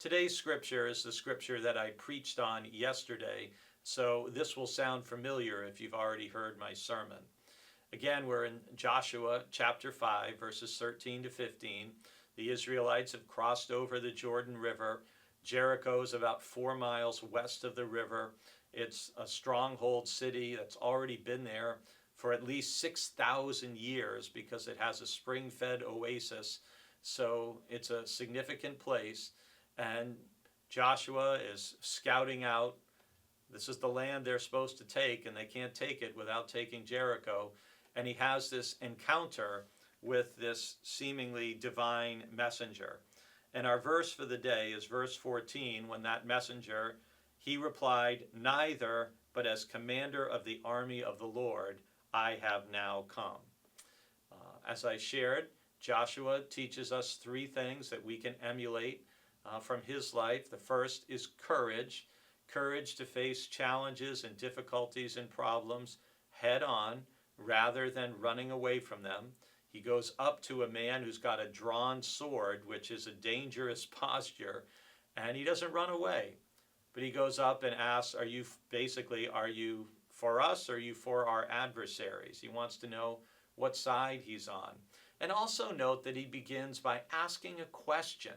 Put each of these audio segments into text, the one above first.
Today's scripture is the scripture that I preached on yesterday, so this will sound familiar if you've already heard my sermon. Again, we're in Joshua chapter 5, verses 13 to 15. The Israelites have crossed over the Jordan River. Jericho is about 4 miles west of the river. It's a stronghold city that's already been there for at least 6,000 years because it has a spring-fed oasis. So it's a significant place. And Joshua is scouting out. This is the land they're supposed to take, and they can't take it without taking Jericho. And he has this encounter with this seemingly divine messenger. And our verse for the day is verse 14, when that messenger, he replied, "Neither, but as commander of the army of the Lord, I have now come." As I shared, Joshua teaches us 3 things that we can emulate from his life. The first is courage. Courage to face challenges and difficulties and problems head on rather than running away from them. He goes up to a man who's got a drawn sword, which is a dangerous posture, and he doesn't run away. But he goes up and asks, are you for us or are you for our adversaries? He wants to know what side he's on. And also note that he begins by asking a question.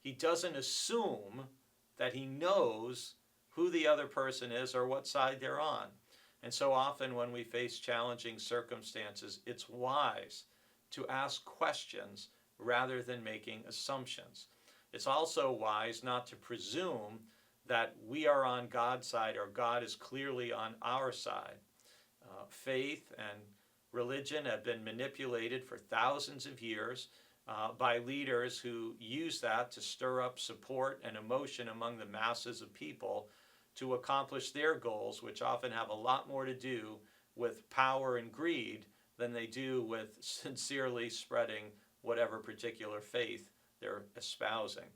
He doesn't assume that he knows who the other person is or what side they're on. And so often when we face challenging circumstances, it's wise to ask questions rather than making assumptions. It's also wise not to presume that we are on God's side or God is clearly on our side. Faith and religion have been manipulated for thousands of years by leaders who use that to stir up support and emotion among the masses of people to accomplish their goals, which often have a lot more to do with power and greed than they do with sincerely spreading whatever particular faith they're espousing.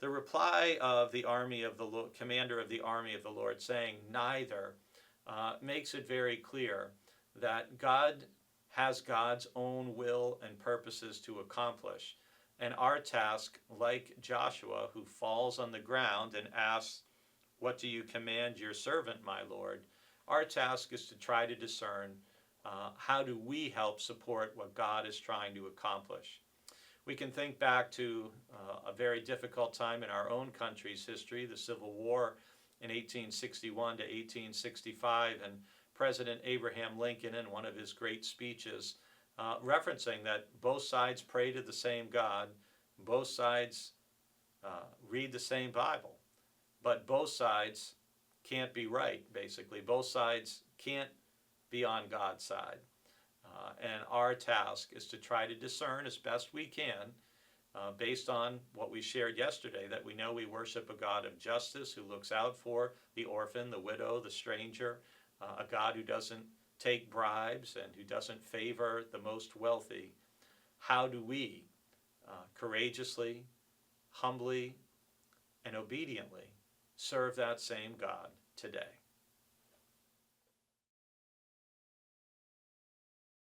The reply of the commander of the army of the Lord saying neither makes it very clear that God has God's own will and purposes to accomplish. And our task, like Joshua, who falls on the ground and asks, "What do you command your servant, my Lord?" Our task is to try to discern how do we help support what God is trying to accomplish. We can think back to a very difficult time in our own country's history, the Civil War in 1861 to 1865, and President Abraham Lincoln in one of his great speeches referencing that both sides pray to the same God, both sides read the same Bible, but both sides can't be right, basically. Both sides can't be on God's side. And our task is to try to discern as best we can, based on what we shared yesterday, that we know we worship a God of justice who looks out for the orphan, the widow, the stranger, a God who doesn't take bribes and who doesn't favor the most wealthy. How do we courageously, humbly, and obediently serve that same God today?